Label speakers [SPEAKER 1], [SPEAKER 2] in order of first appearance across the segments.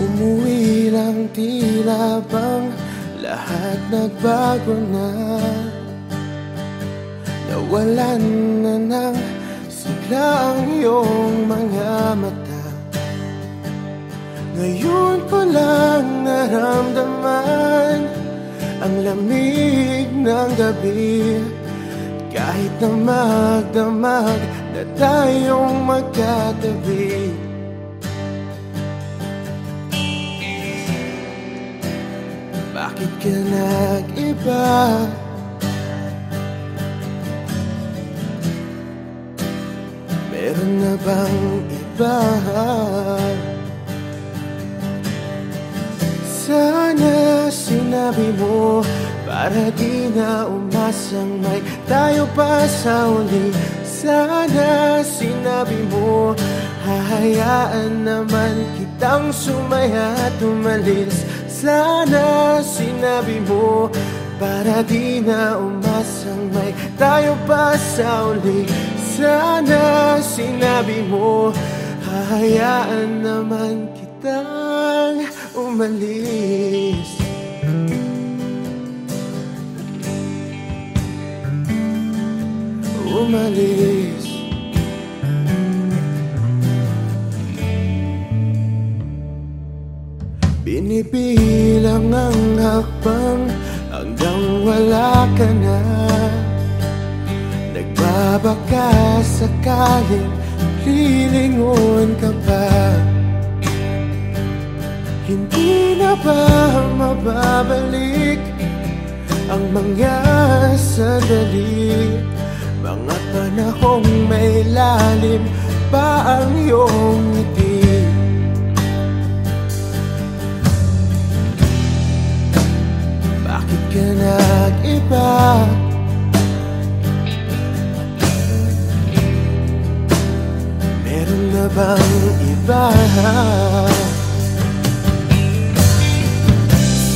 [SPEAKER 1] Umuwi lang tila bang lahat nagbago na. Nawalan na ng sigla ang iyong mga mata. Ngayon ko lang naramdaman ang lamig ng gabi. Kahit na magdamag na tayong magkatabi. Bakit ka nag-iba? Meron na bang iba? Sana sinabi mo para di na umasang may tayo pa sa uli. Sana sinabi mo hahayaan naman kitang sumaya at umalis. Sana sinabi mo para di na umasang may tayo pa sa uli. Sana sinabi mo hahayaan naman kitang umalis. Umalis. Binibilang ang hakbang hanggang wala ka na. Nagbabaka sakaling lilingon ka pa. Hindi na ba mababalik ang mga sandali, mga panahong may lalim pa ang iyong ngiti? Bakit ka nag-iba? Meron na bang iba?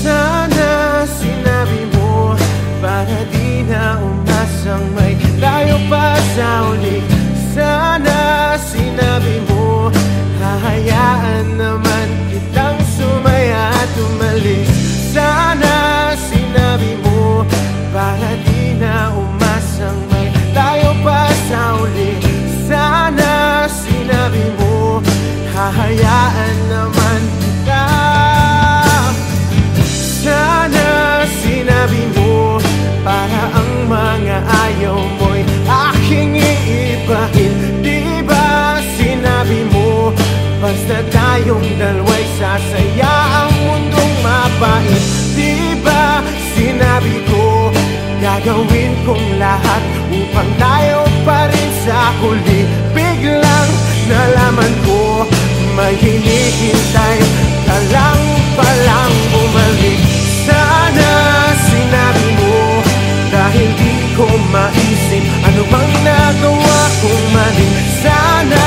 [SPEAKER 1] Sana sinabi mo para di na umasang may tayo pa sa uli. Sana sinabi mo hahayaan naman kitang sumaya at umalis. Sana sinabi mo para di na umasang may tayo pa sa uli. Sana sinabi mo hahayaan naman kita. Sana sinabi mo para ang mga ayaw mo'y aking iibahin. Di ba sinabi mo basta tayong dalawa'y sasaya ang mundong mapait? Di ba sinabi ko gagawin kong lahat upang tayo pa rin sa huli? Biglang nalaman ko may hinihintay ka lang palang bumalik. Sana sinabi mo dahil di ko maisip ano bang nagawa kong mali. Sana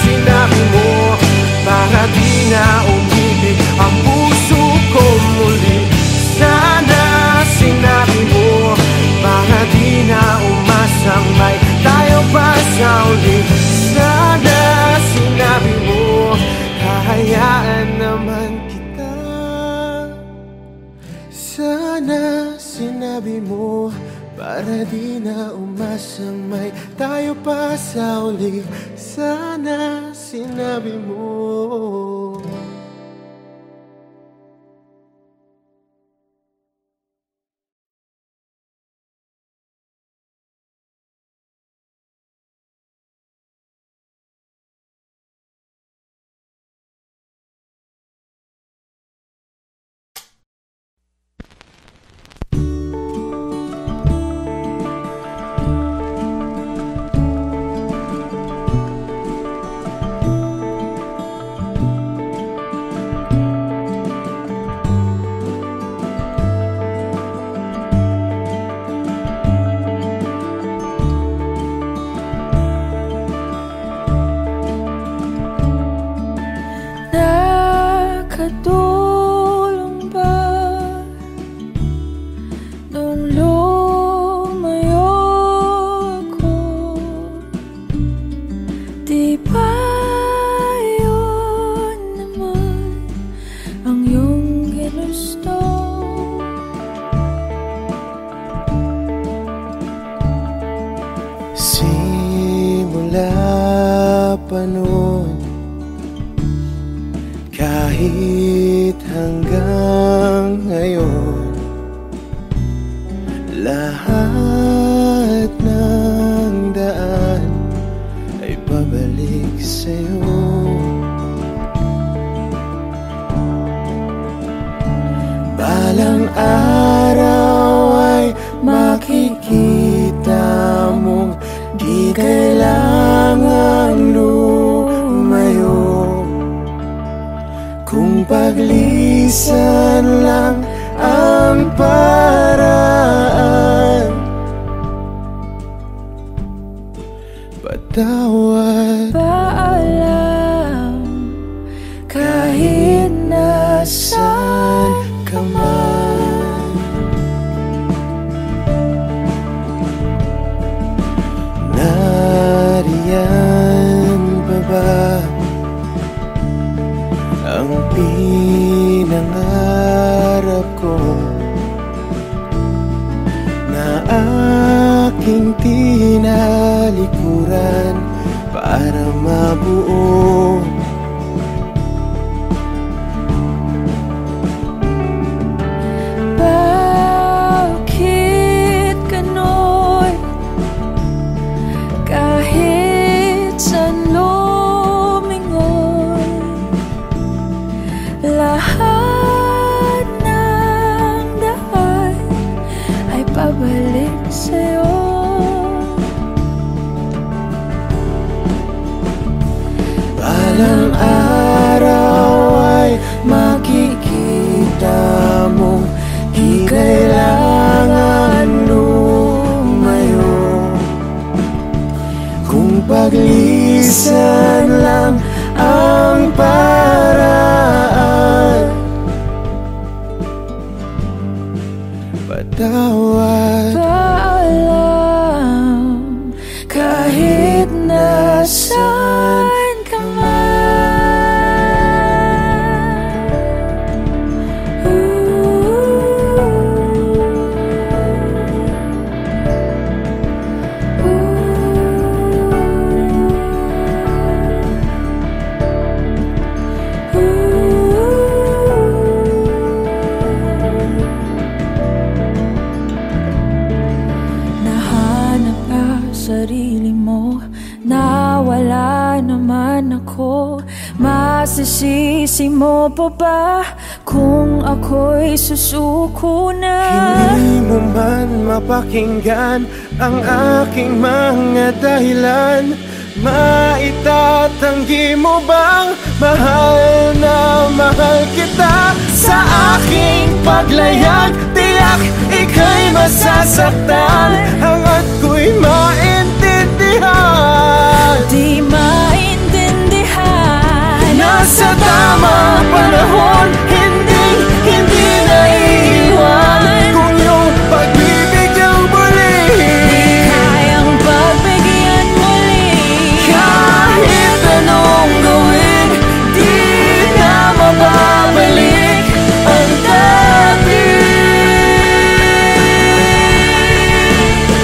[SPEAKER 1] sinabi mo para di na umibig ang puso ko muli. Sana sinabi mo para di na umasang may tayo pa sa uli. Sana sinabi mo hahayaan naman kita. Sana sinabi mo para di na umasang may tayo pa sa uli. Sana sinabi mo.
[SPEAKER 2] Nakatulong ba nung lumayo ako? Di ba yun naman
[SPEAKER 1] Kahit hanggang ngayon lahat ng daan ay pabalik sa'yo. Balang araw ay makikita mong di kailangang lumayo, kung paglisan lang ang paraan. Patawad,
[SPEAKER 2] paalam, kahit nasaan ka man.
[SPEAKER 1] Nariyan pa ba ang pinangarap ko na aking tinalikuran para mabuo?
[SPEAKER 2] Bakit ganon? Kahit saan lumingon, lahat ng daan ay pabalik sa'yo.
[SPEAKER 1] Balang araw ay makikita mong di kailangan lumayo, kung paglisan lang ang paraan. Patawad,
[SPEAKER 2] paalam, kahit nasaan ka man. Nahanap ka sarili mo, nawala naman ako. Masisisi mo pa ba kung ako'y susuko na?
[SPEAKER 1] hindi mo man mapakinggan ang aking mga dahilan. Maitatanggi mo bang mahal na mahal kita? Sa aking paglayag, tiyak ika'y masasaktan hanggat ko'y maintindihan.
[SPEAKER 2] Di maintindihan,
[SPEAKER 1] Nasa tamang panahon, hindi naiiwan. Kung iyong pag-ibig ang muli,
[SPEAKER 2] kayang pagbigyan muli.
[SPEAKER 1] kahit anong gawin, di na mababalik ang dati.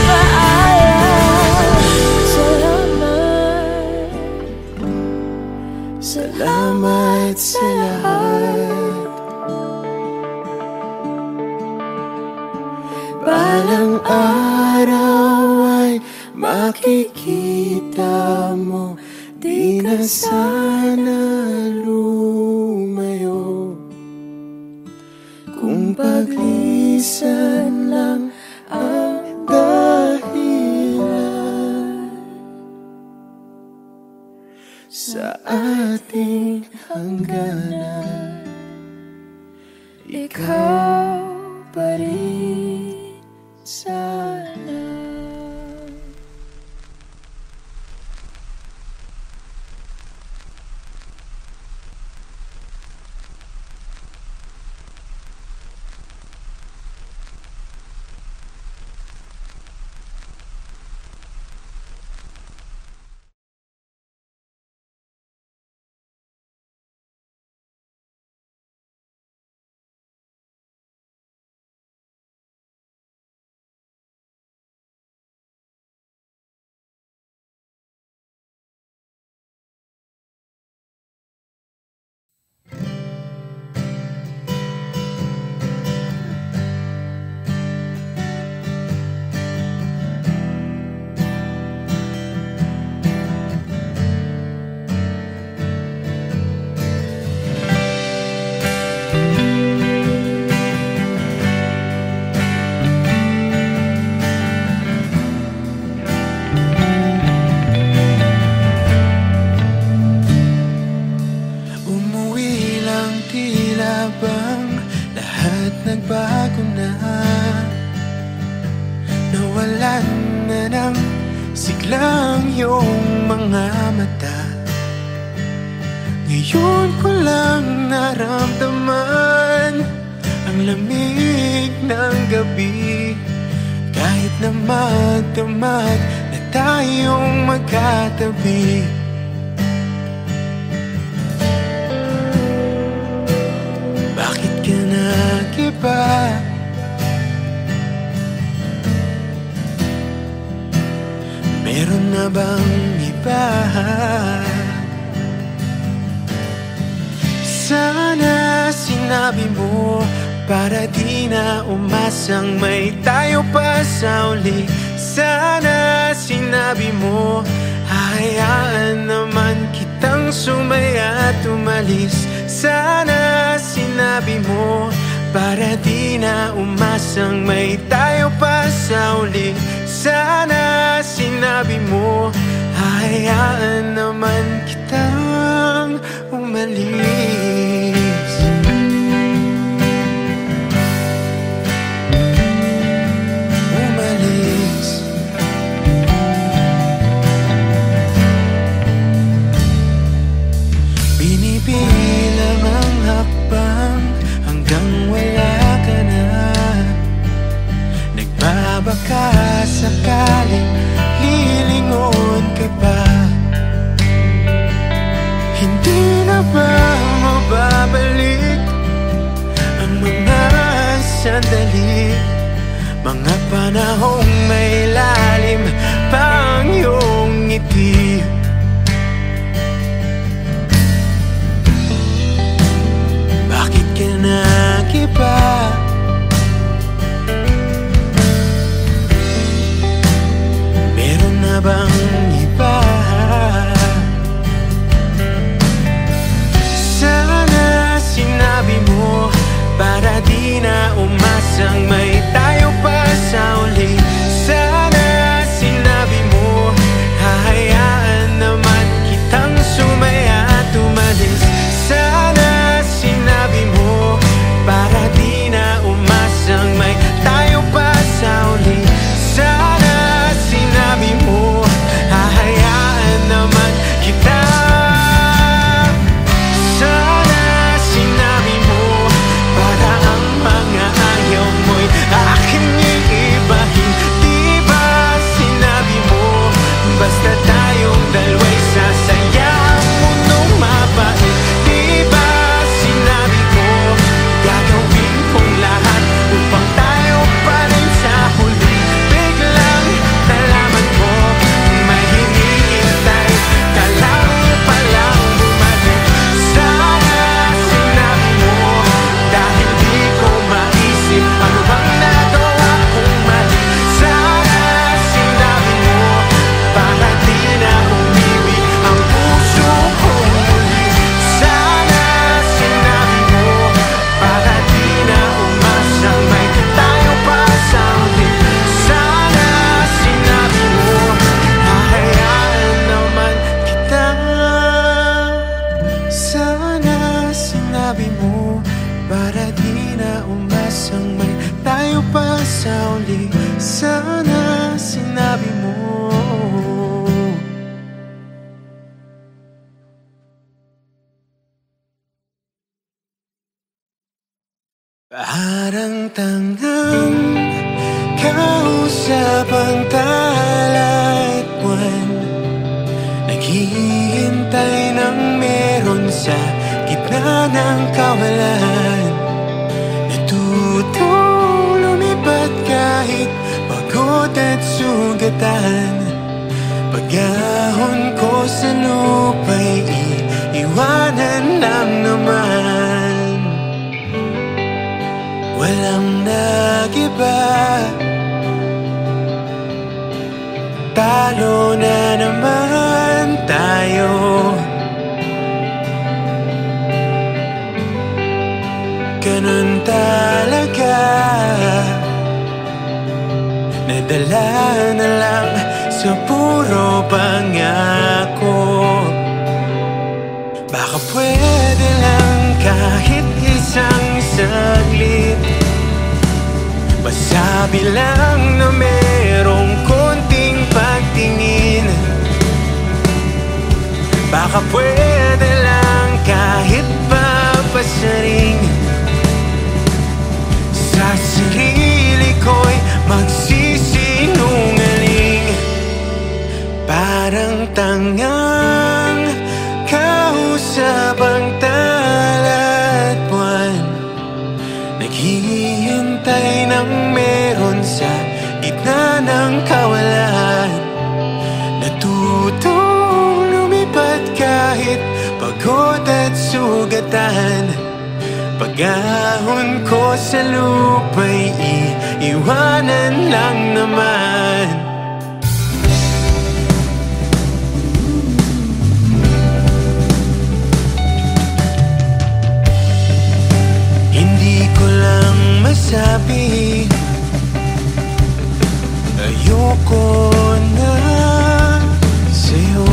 [SPEAKER 2] Paalam, salamat.
[SPEAKER 1] Salamat sa lahat. Balang araw ay makikita mo di na sana lumayo, kung paglisan lang ang dahilan sa ating hangganan.
[SPEAKER 2] Ikaw pa rin sana.
[SPEAKER 1] bang lahat nagbago na? Nawalan na ng siglang iyong mga mata. Ngayon ko lang naramdaman ang lamig ng gabi. Kahit na magdamag na tayong magkatabi. Bakit ka nag-iba? Meron na bang iba? Sana sinabi mo para di na umasang may tayo pa sa uli. Sana sinabi mo hayaan naman kitang sumaya at umalis. Sana sinabi mo para di na umasang may tayo pa sa uli. Sana sinabi mo hayaan naman kitang umalis. Binibilang ang hakbang hanggang wala ka na. Nagbabaka sakaling lilingon ka pa. Hindi na ba mababalik ang mga sandali, mga panahong may lalim pang iyong ngiti? Bakit ka nag-iba? Meron na bang iba? Sana sinabi mo para di na umasang may tayo pa sa uli. Sana sinabi mo hahayaan naman kitang sumaya at umalis. Sana sinabi mo para di na umasang may tayo pa sa uli. Sana sinabi mo hahayaan naman kita. Sana sinabi mo para ang mga ayaw mo'y aking iibahin. Di ba sinabi mo basta tayong dalawa'y sasaya ang mundong mapait? Di ba sinabi ko gagawin kong lahat upang tayo pa rin sa huli? Biglang nalaman ko may hinihintay ka lang palang bumalik. Sana sinabi mo dahil di ko maisip ano bang nagawa kong mali. Sana sinabi mo para di na umibig ang puso kong muli. Sana sinabi mo para di na umasang may tayo pa sa uli. Sana sinabi mo hahayaan naman kita. Sana sinabi mo para di na umasang may tayo pa sa uli. Sana sinabi mo. Parang tangang kausap ang talay't buwan, naghihintay ng meron sa gitna ng kawalan. Natutong lumipat kahit pagod at sugatan. Pag-ahon ko sa lupa'y iiwanan lang naman. Walang nag-iba, talo na naman tayo. Ganun talaga, nadala na lang sa puro pangako. Baka pwede lang kahit isang Baka pwede lang kahit papasaring sa sarili ko'y magsisinungaling. Parang tangang kausap ang talat buwan, naghihintay ng meron sa gitna ng kawalan. Natutong lumipad kahit pagod at sugatan. Pag-ahon ko sa lupa'y iiwanan lang naman. Hindi ko lang masabi, ayoko na sa'yo.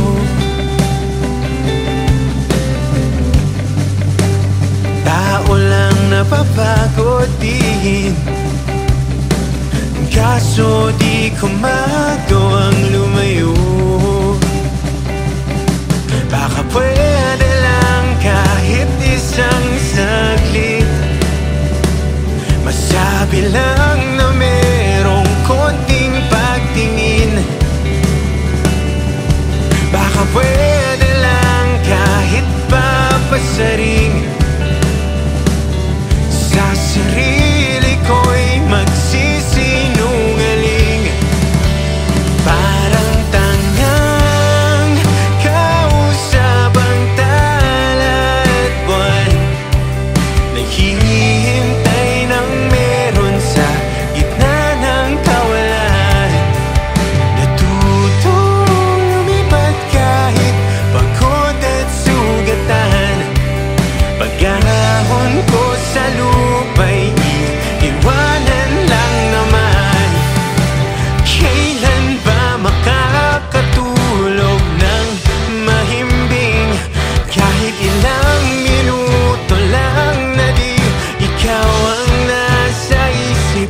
[SPEAKER 1] Tao lang napapagod din, kaso di ko magawang lumayo. Baka pwede lang kahit isang saglit, masabi lang na merong konting pagtingin. Baka pwede lang kahit papasaring sa sarili ko'y magsisinungaling. Parang tangang kausap ang talat buwan, naghihintay ng meron sa gitna ng kawalan. Natutong lumipad kahit pagod at sugatan. Pag-ahon ko sa lupa'y iiwanan lang naman. Kailan ba makakatulog ng mahimbing? Kahit ilang minuto lang na di ikaw ang nasa isip.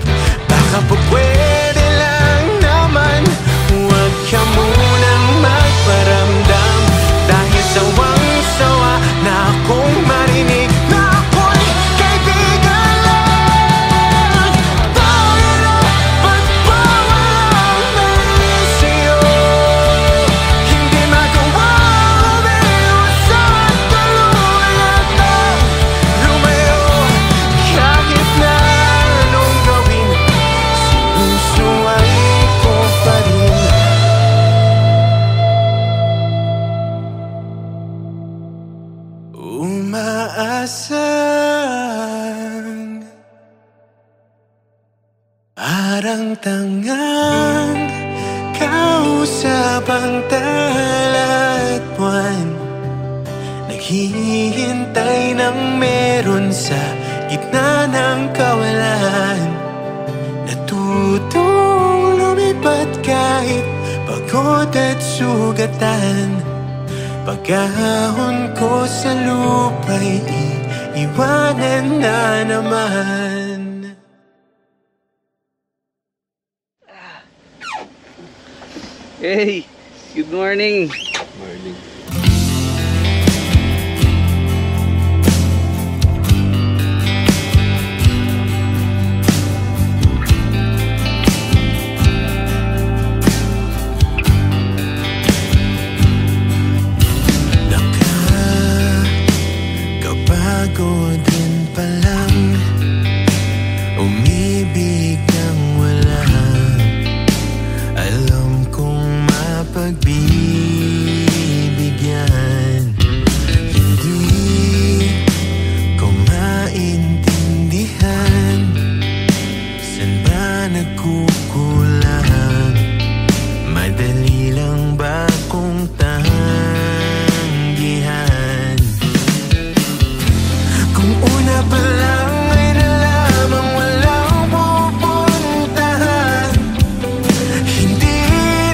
[SPEAKER 1] Baka po pwede lang naman, huwag ka munang magparamdam. Dahil sawang-sawa na akong marinig na ako'y kaibigan lang. Tayo na pagbawalang mali sa'yo, hindi magawa umiwas at tuluyang na lumayo. Kahit na anong gawin, sinusuway ko pa rin. Umaasang parang tangang kausap ang talat buwan, naghihintay ng meron sa gitna ng kawalan. Natutong lumipad kahit pagod at sugatan. Pag-ahon ko sa lupa'y iiwanan na naman.
[SPEAKER 3] Hey, good morning.
[SPEAKER 4] Morning.
[SPEAKER 1] Nakakapagod din palang umibig ng wala. Alam kong mapagbibigyan, hindi ko maintindihan saan ba nagkukulang. Madali lang ba kung tanggihan? Kung una pa lang ay nalamang walang pupuntahan, hindi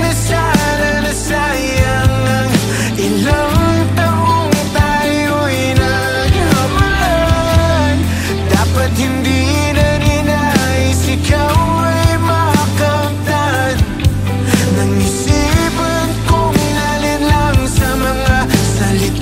[SPEAKER 1] na sana nasayang ang ilang taong tayo'y naghabulan. Dapat hindi na ninais ikaw ay makakaptan ng isipan kong alin lang sa mga salita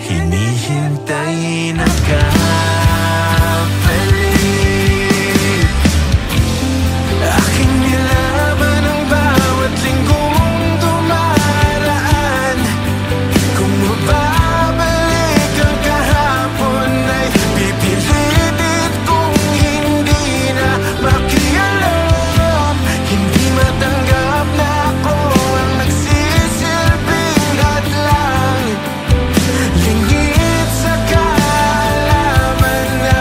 [SPEAKER 1] hinihintay na kapalit. Aking nilaban ang bawat linggo mong dumaraan. Kung mababalik ang kahapon ay pipilitit kong hindi na makialam. Hindi matanggap na ako ang nagsisilbing hadlang. Lingit sa kaalaman na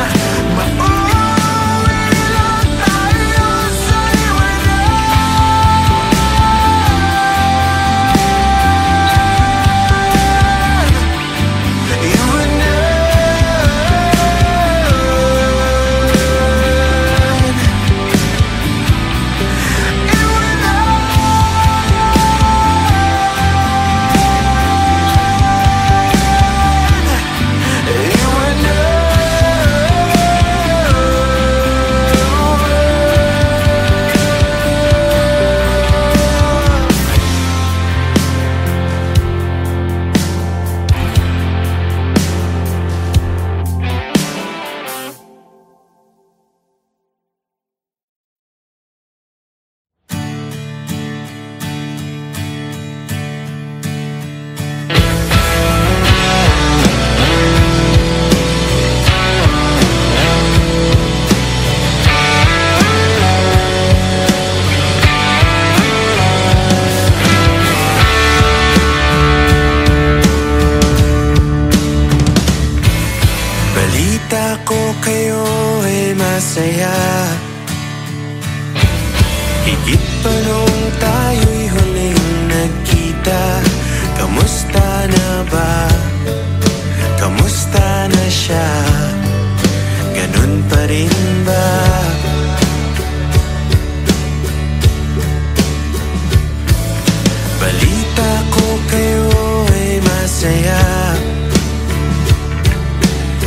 [SPEAKER 1] mauwi lang tayo sa iwanan. Balita ko kayo ay masaya, higit pa nung tayo'y huling nagkita. Kamusta na ba? Kamusta na siya? Ganun pa rin ba? Balita ko kayo ay masaya,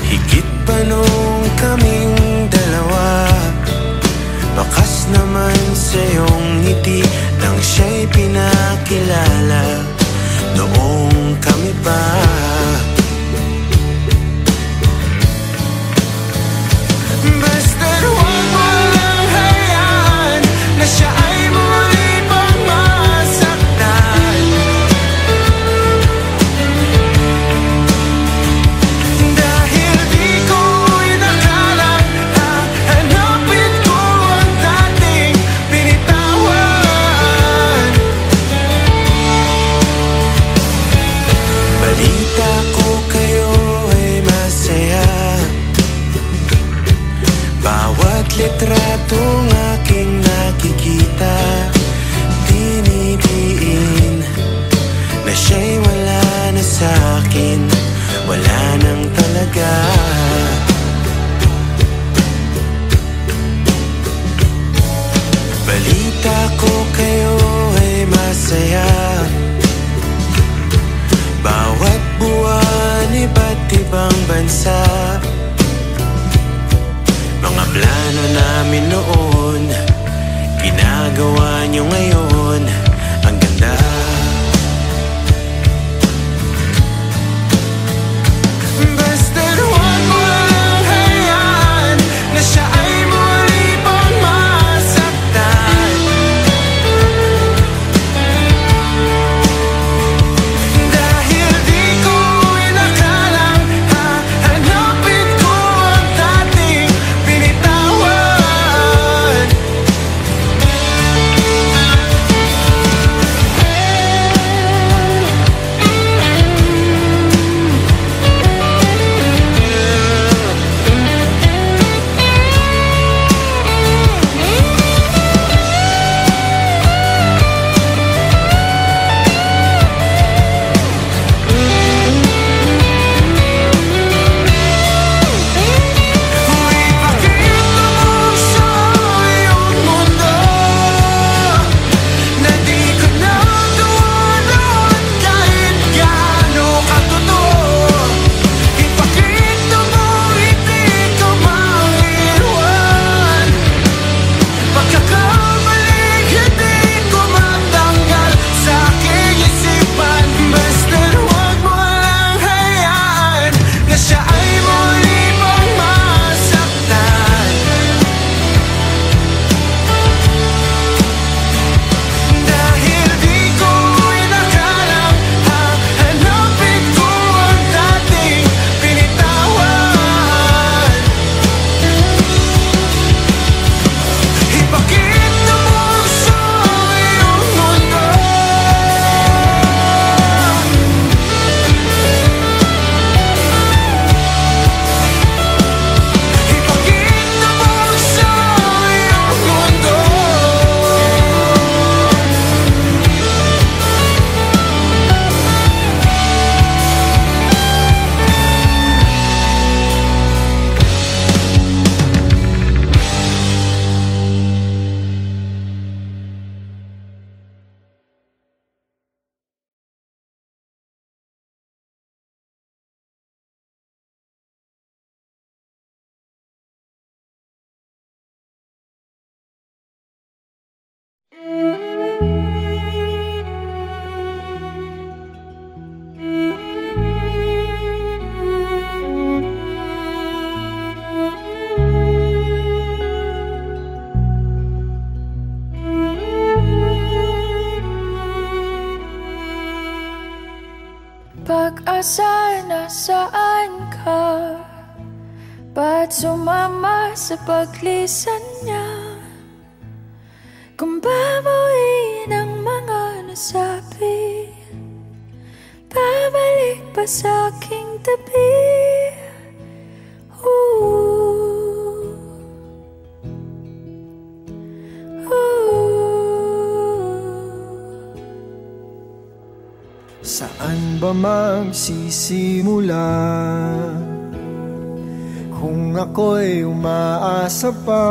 [SPEAKER 1] higit pa nung kaming dalawa. Bakas naman sa iyong ngiti nang siya'y pinakilala noong kami pa. Basta't huwag mo lang hayaan na siya ay muli pang masaktan. Dahil di ko inakala hahanapin ko ang dating binitawan. Balita ko kayo ay masaya, bawat litratong aking nakikita, dinidiin na siya'y wala na sa'kin, wala nang talaga. Balita ko kayo ay masaya, bawat buwan iba't ibang bansa. Mga plano namin noon, ginagawa niyo ngayon. Ang ganda. Basta't huwag mo lang hayaan na siya ay muli pang masaktan. Dahil di ko inakalang hahanapin ko ang dating binitawan.
[SPEAKER 2] nasaan ka? Ba't sumama sa paglisan niya? Kung babawiin ang mga nasabi, babalik pa sa aking tabi.
[SPEAKER 1] Saan ba magsisimula kung ako'y umaasa pa?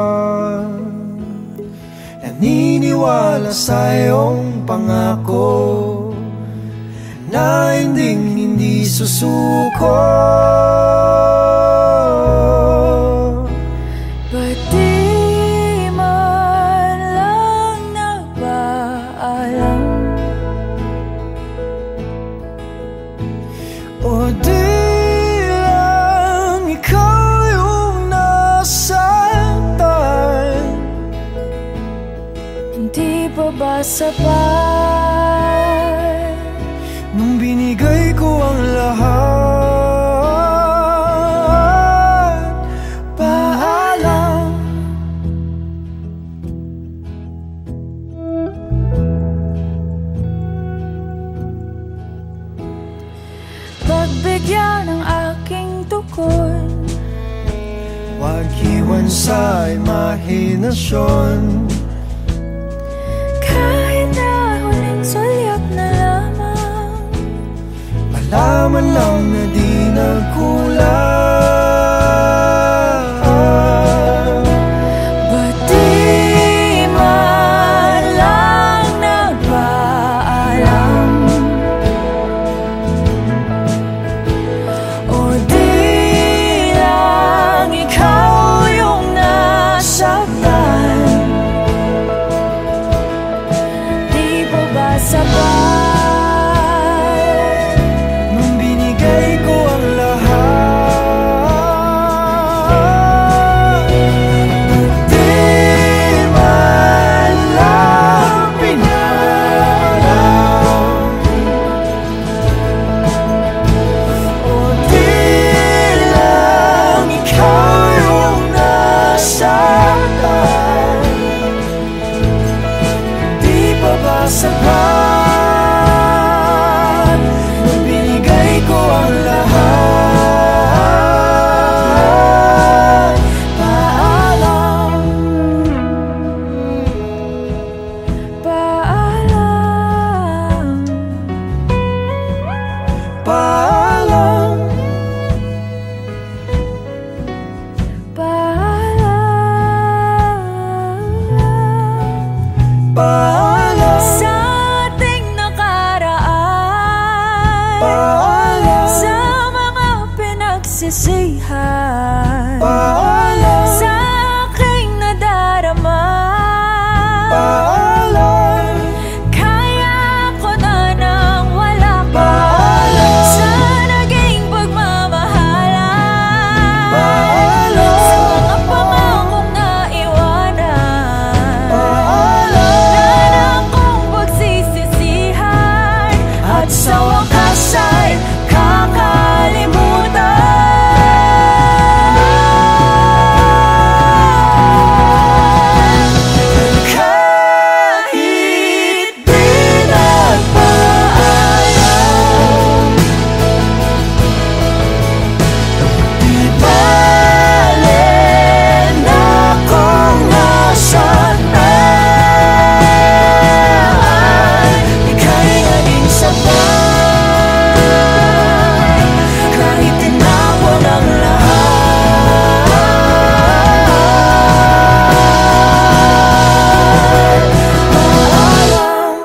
[SPEAKER 1] Naniniwala sa iyong pangako na hindi susuko.
[SPEAKER 2] Ba't di man lang nagpaalam?
[SPEAKER 1] O di lang ikaw yung nasaktan?
[SPEAKER 2] Hindi pa ba sapat
[SPEAKER 1] nung binigay ko ang lahat? Paalam.
[SPEAKER 2] pagbigyan ng aking tukod?
[SPEAKER 1] Huwag iwan sa imahinasyon.
[SPEAKER 2] Kahit na huling sulyap na lamang,
[SPEAKER 1] Malaman lang na di nagkulang.
[SPEAKER 2] ba't di man lang nagpaalam? O di lang ikaw yung nasaktan? Di pa ba sapat
[SPEAKER 1] Nung binigay ko ang lahat? Di man lang pinalam. O di lang ikaw yung nasaktan? Di pa ba sapat nung binigay ko ang lahat?
[SPEAKER 2] paalam? Paalam.
[SPEAKER 1] Paalam.
[SPEAKER 2] Paalam.
[SPEAKER 1] Paalam.
[SPEAKER 2] Sa ating nakaraan,
[SPEAKER 1] Paalam.
[SPEAKER 2] sa mga pinagsisihan,
[SPEAKER 1] Paalam.
[SPEAKER 2] sa aking nadarama,
[SPEAKER 1] Paalam.
[SPEAKER 2] kaya ko na nang wala ka.
[SPEAKER 1] Paalam.
[SPEAKER 2] Sa naging pagmamahalan,
[SPEAKER 1] Paalam.
[SPEAKER 2] sa mga pangakong naiwanan,
[SPEAKER 1] Paalam.
[SPEAKER 2] wala na akong pagsisisihan, at sa wakas ay kakalimutan.
[SPEAKER 1] Kahit di nagpaalam, di bale na kung nasaktan. Ika'y naging sapat kahit tinawag ang lahat. Paalam.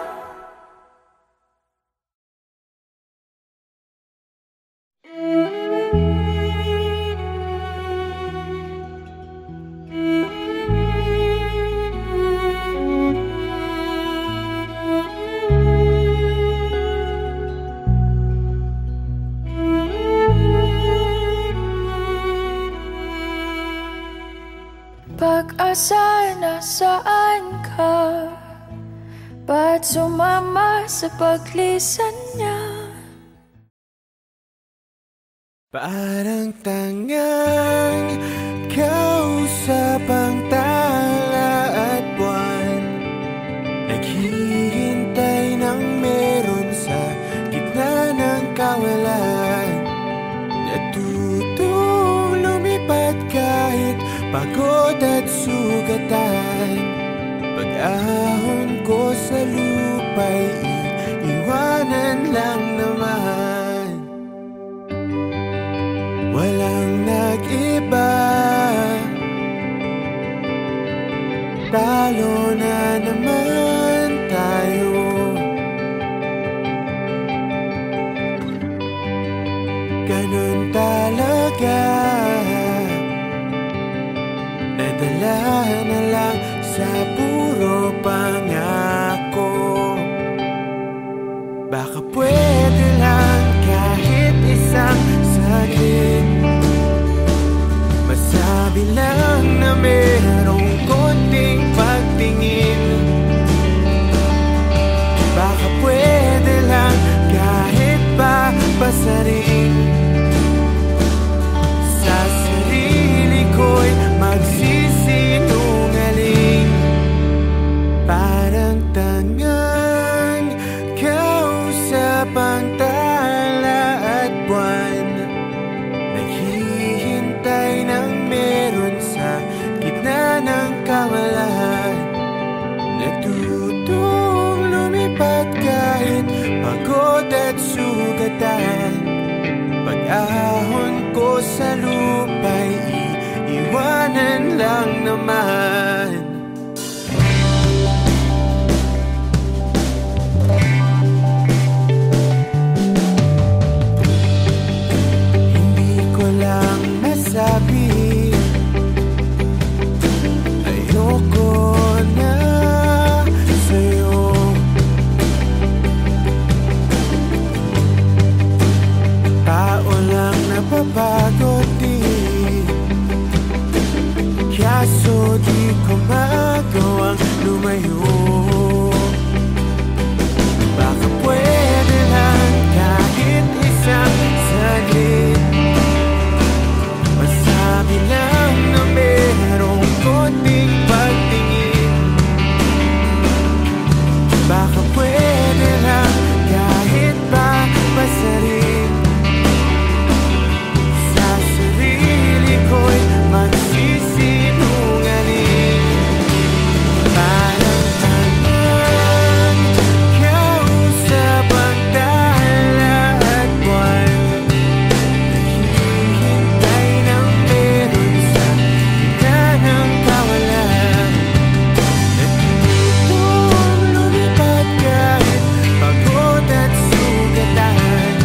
[SPEAKER 2] Pag-asa, nasaan ka? Ba't sumama sa paglisan niya?
[SPEAKER 1] Parang tangang kausap ang tala at buwan, naghihintay ng meron sa gitna ng kawalan. Natutong lumipad kahit pagod at sugatan. Pag-ahon ko sa lupa'y iiwanan lang naman. Walang nag-iba, talo na naman tayo. Ganun talaga, nadala na lang sa puro pangako. Baka pwede lang kahit isang saglit, masabi lang na merong konting pagtingin. Baka pwede lang kahit pa basarin, sa sarili ko'y magsisinungaling. Parang tangang kausap ang tala at buwan, naghihintay ng meron sa gitna ng kawalan. Natutong lumipad kahit pagod at sugatan. Pag-ahon ko sa lupa'y iiwanan lang naman. Hindi ko lang masabi, ayoko na sa'yo. Tao lang napapagod din, kaso di ko magawang lumayo. Baka pwede lang kahit isang saglit, masabi lang na merong konting pagtingin. Baka pwede lang kahit pa basarin, sa sarili ko'y magsisinungaling. Parang tangang kausap ang tala at buwan, naghihintay ng meron sa gitna ng kawalan. Natutong lumipad kahit pagod at sugatan.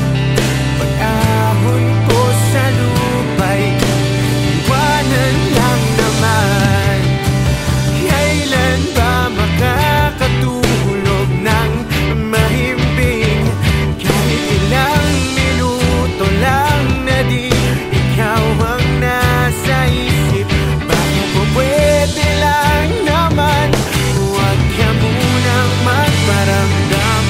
[SPEAKER 1] Pag-ahon ko sa lupa'y iwanan lang naman. Kailan ba makakatulog ng mahimbing? Kahit ilang minuto lang na di ikaw ang nasa isip. Baka po pwede lang naman, huwag ka munang magparamdam.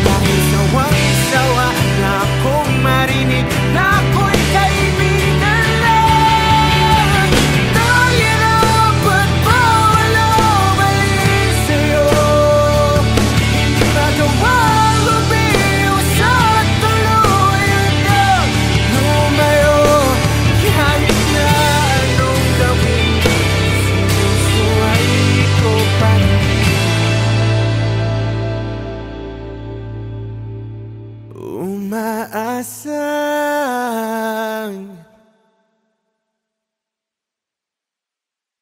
[SPEAKER 1] Dahil sawang-sawa na akong marinig na ako'y kaibigan lang. Tayo na ba't bawal umalis sa'yo? Hindi magawang lumiwas at tuluyan na lumayo. Kahit na anong gawin, sinusuway ko pa rin. Umaasang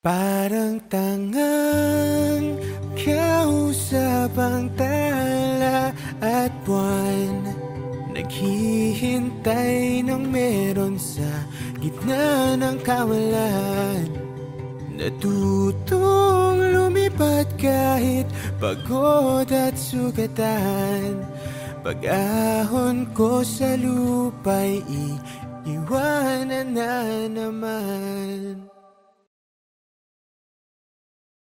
[SPEAKER 1] parang tangang kausap ang tala at buwan, naghihintay ng meron sa gitna ng kawalan. Natutong lumipad kahit pagod at sugatan. Pag-ahon ko sa lupa'y iiwanan na naman.